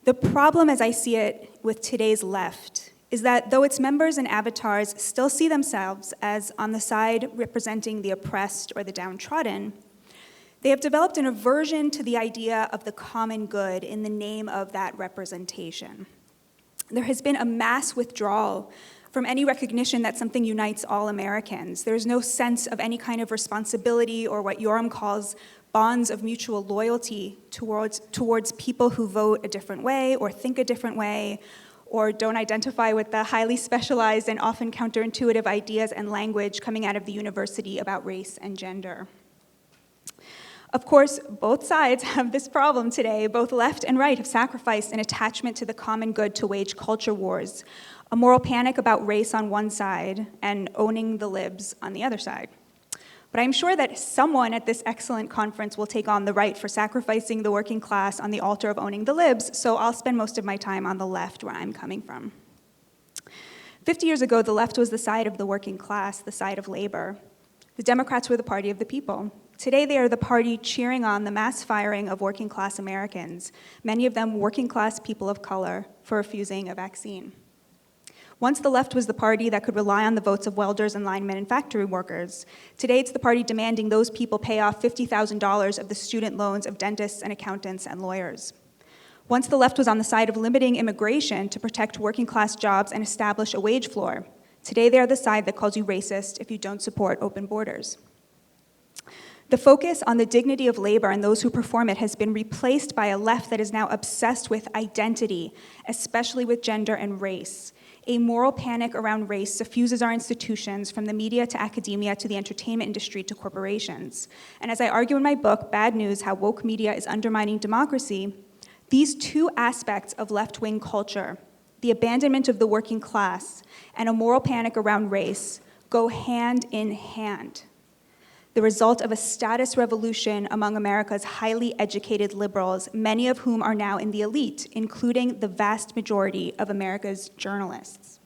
The problem, as I see it with today's left, is that though its members and avatars still see themselves as on the side representing the oppressed or the downtrodden, they have developed an aversion to the idea of the common good in the name of that representation. There has been a mass withdrawal from any recognition that something unites all Americans. There's no sense of any kind of responsibility or what Yoram calls bonds of mutual loyalty towards people who vote a different way or think a different way or don't identify with the highly specialized and often counterintuitive ideas and language coming out of the university about race and gender. Of course, both sides have this problem today. Both left and right have sacrificed an attachment to the common good to wage culture wars, a moral panic about race on one side and owning the libs on the other side. But I'm sure that someone at this excellent conference will take on the right for sacrificing the working class on the altar of owning the libs, so I'll spend most of my time on the left where I'm coming from. 50 years ago, the left was the side of the working class, the side of labor. The Democrats were the party of the people. Today, they are the party cheering on the mass firing of working class Americans, many of them working class people of color, for refusing a vaccine. Once the left was the party that could rely on the votes of welders and linemen and factory workers. Today, it's the party demanding those people pay off $50,000 of the student loans of dentists and accountants and lawyers. Once the left was on the side of limiting immigration to protect working class jobs and establish a wage floor. Today, they are the side that calls you racist if you don't support open borders. The focus on the dignity of labor and those who perform it has been replaced by a left that is now obsessed with identity, especially with gender and race. A moral panic around race suffuses our institutions, from the media to academia to the entertainment industry to corporations. And as I argue in my book, Bad News: How Woke Media is Undermining Democracy, these two aspects of left-wing culture, the abandonment of the working class and a moral panic around race, go hand in hand. The result of a status revolution among America's highly educated liberals, many of whom are now in the elite, including the vast majority of America's journalists.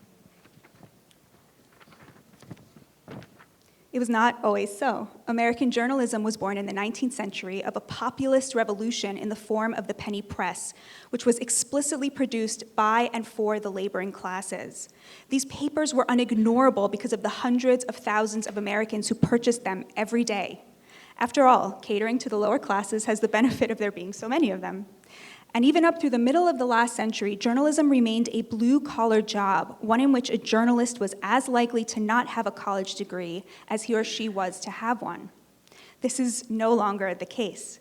It was not always so. American journalism was born in the 19th century of a populist revolution in the form of the penny press, which was explicitly produced by and for the laboring classes. These papers were unignorable because of the hundreds of thousands of Americans who purchased them every day. After all, catering to the lower classes has the benefit of there being so many of them. And even up through the middle of the last century, journalism remained a blue-collar job, one in which a journalist was as likely to not have a college degree as he or she was to have one. This is no longer the case.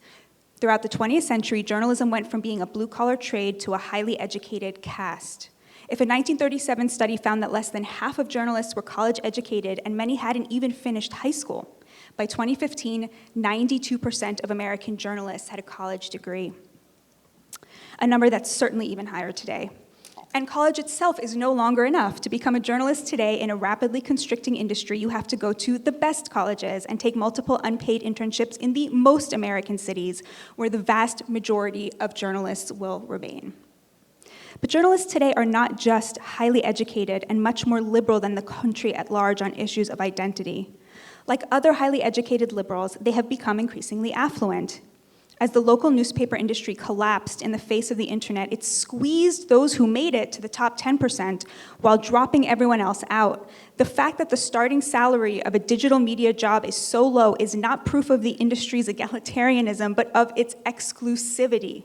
Throughout the 20th century, journalism went from being a blue-collar trade to a highly educated caste. If a 1937 study found that less than half of journalists were college-educated and many hadn't even finished high school, by 2015, 92% of American journalists had a college degree, a number that's certainly even higher today. And college itself is no longer enough. To become a journalist today in a rapidly constricting industry, you have to go to the best colleges and take multiple unpaid internships in the most American cities, where the vast majority of journalists will remain. But journalists today are not just highly educated and much more liberal than the country at large on issues of identity. Like other highly educated liberals, they have become increasingly affluent. As the local newspaper industry collapsed in the face of the internet, it squeezed those who made it to the top 10% while dropping everyone else out. The fact that the starting salary of a digital media job is so low is not proof of the industry's egalitarianism, but of its exclusivity.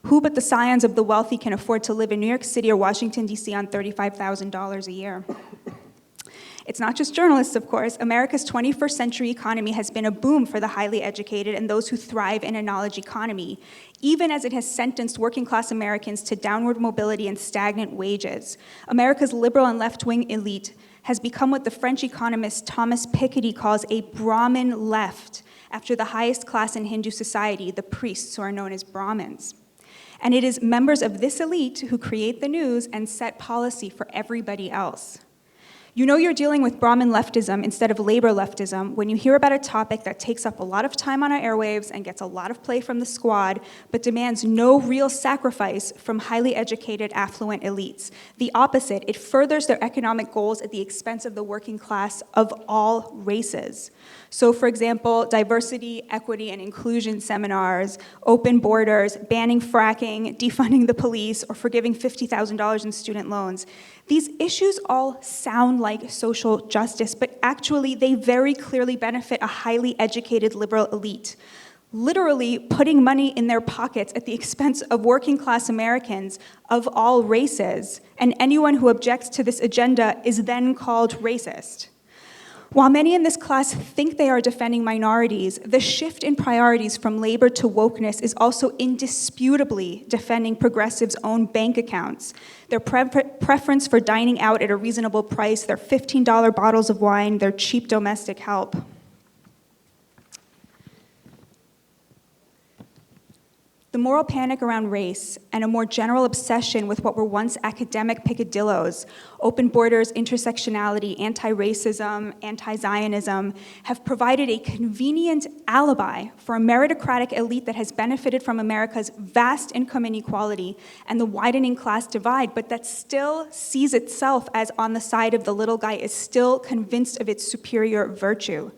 Who but the scions of the wealthy can afford to live in New York City or Washington, D.C. on $35,000 a year? It's not just journalists, of course. America's 21st century economy has been a boom for the highly educated and those who thrive in a knowledge economy, even as it has sentenced working class Americans to downward mobility and stagnant wages. America's liberal and left-wing elite has become what the French economist Thomas Piketty calls a Brahmin left, after the highest class in Hindu society, the priests, who are known as Brahmins. And it is members of this elite who create the news and set policy for everybody else. You know you're dealing with Brahmin leftism instead of labor leftism when you hear about a topic that takes up a lot of time on our airwaves and gets a lot of play from the squad, but demands no real sacrifice from highly educated, affluent elites. The opposite, it furthers their economic goals at the expense of the working class of all races. So, for example, diversity, equity, and inclusion seminars, open borders, banning fracking, defunding the police, or forgiving $50,000 in student loans. These issues all sound like social justice, but actually they very clearly benefit a highly educated liberal elite, literally putting money in their pockets at the expense of working class Americans of all races, and anyone who objects to this agenda is then called racist. While many in this class think they are defending minorities, the shift in priorities from labor to wokeness is also indisputably defending progressives' own bank accounts, their preference for dining out at a reasonable price, their $15 bottles of wine, their cheap domestic help. The moral panic around race and a more general obsession with what were once academic peccadillos, open borders, intersectionality, anti-racism, anti-Zionism, have provided a convenient alibi for a meritocratic elite that has benefited from America's vast income inequality and the widening class divide, but that still sees itself as on the side of the little guy, is still convinced of its superior virtue.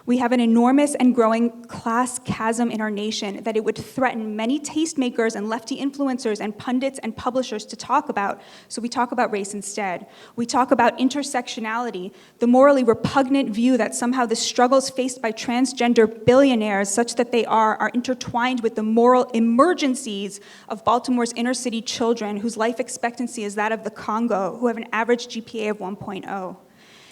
We have an enormous and growing class chasm in our nation that it would threaten many tastemakers and lefty influencers and pundits and publishers to talk about, so we talk about race instead. We talk about intersectionality, the morally repugnant view that somehow the struggles faced by transgender billionaires, such that they are intertwined with the moral emergencies of Baltimore's inner city children whose life expectancy is that of the Congo, who have an average GPA of 1.0.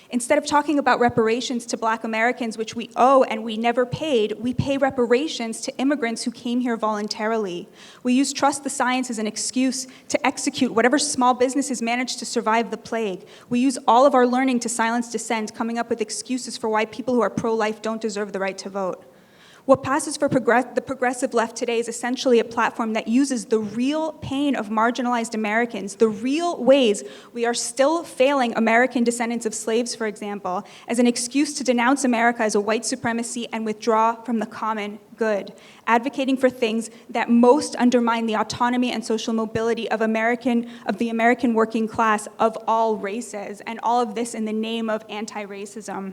Instead of talking about reparations to Black Americans, which we owe and we never paid, we pay reparations to immigrants who came here voluntarily. We use trust the science as an excuse to execute whatever small businesses managed to survive the plague. We use all of our learning to silence dissent, coming up with excuses for why people who are pro-life don't deserve the right to vote. What passes for the progressive left today is essentially a platform that uses the real pain of marginalized Americans, the real ways we are still failing American descendants of slaves, for example, as an excuse to denounce America as a white supremacy and withdraw from the common good, advocating for things that most undermine the autonomy and social mobility of the American working class of all races, and all of this in the name of anti-racism.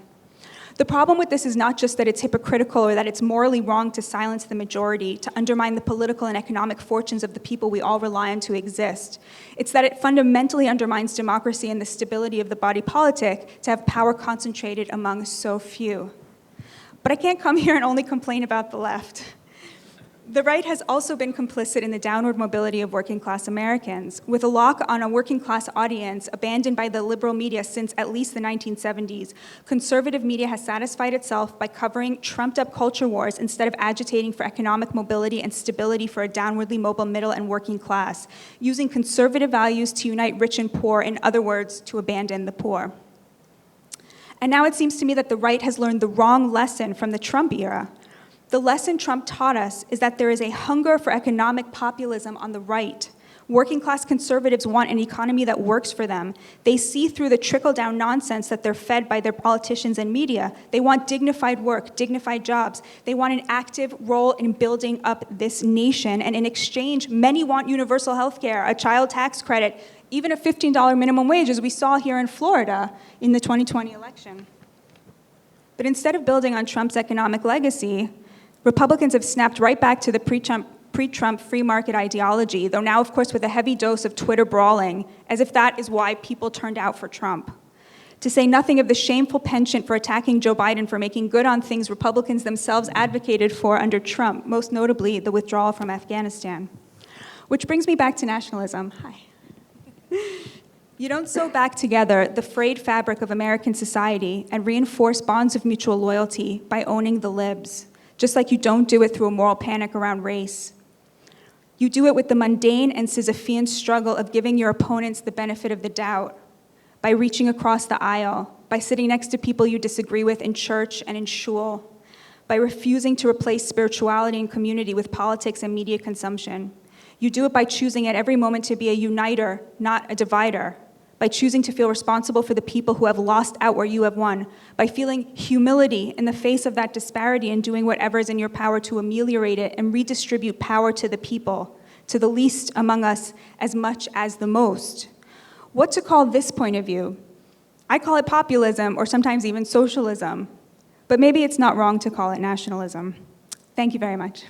The problem with this is not just that it's hypocritical or that it's morally wrong to silence the majority, to undermine the political and economic fortunes of the people we all rely on to exist. It's that it fundamentally undermines democracy and the stability of the body politic to have power concentrated among so few. But I can't come here and only complain about the left. The right has also been complicit in the downward mobility of working class Americans, with a lock on a working class audience abandoned by the liberal media since at least the 1970s. Conservative media has satisfied itself by covering trumped-up culture wars instead of agitating for economic mobility and stability for a downwardly mobile middle and working class, using conservative values to unite rich and poor, in other words, to abandon the poor. And now it seems to me that the right has learned the wrong lesson from the Trump era. The lesson Trump taught us is that there is a hunger for economic populism on the right. Working class conservatives want an economy that works for them. They see through the trickle-down nonsense that they're fed by their politicians and media. They want dignified work, dignified jobs. They want an active role in building up this nation. And in exchange, many want universal health care, a child tax credit, even a $15 minimum wage, as we saw here in Florida in the 2020 election. But instead of building on Trump's economic legacy, Republicans have snapped right back to the pre-Trump free market ideology, though now, of course, with a heavy dose of Twitter brawling, as if that is why people turned out for Trump. To say nothing of the shameful penchant for attacking Joe Biden for making good on things Republicans themselves advocated for under Trump, most notably the withdrawal from Afghanistan. Which brings me back to nationalism. Hi. You don't sew back together the frayed fabric of American society and reinforce bonds of mutual loyalty by owning the libs, just like you don't do it through a moral panic around race. You do it with the mundane and Sisyphean struggle of giving your opponents the benefit of the doubt, by reaching across the aisle, by sitting next to people you disagree with in church and in shul, by refusing to replace spirituality and community with politics and media consumption. You do it by choosing at every moment to be a uniter, not a divider, by choosing to feel responsible for the people who have lost out where you have won, by feeling humility in the face of that disparity and doing whatever is in your power to ameliorate it and redistribute power to the people, to the least among us as much as the most. What to call this point of view? I call it populism or sometimes even socialism, but maybe it's not wrong to call it nationalism. Thank you very much.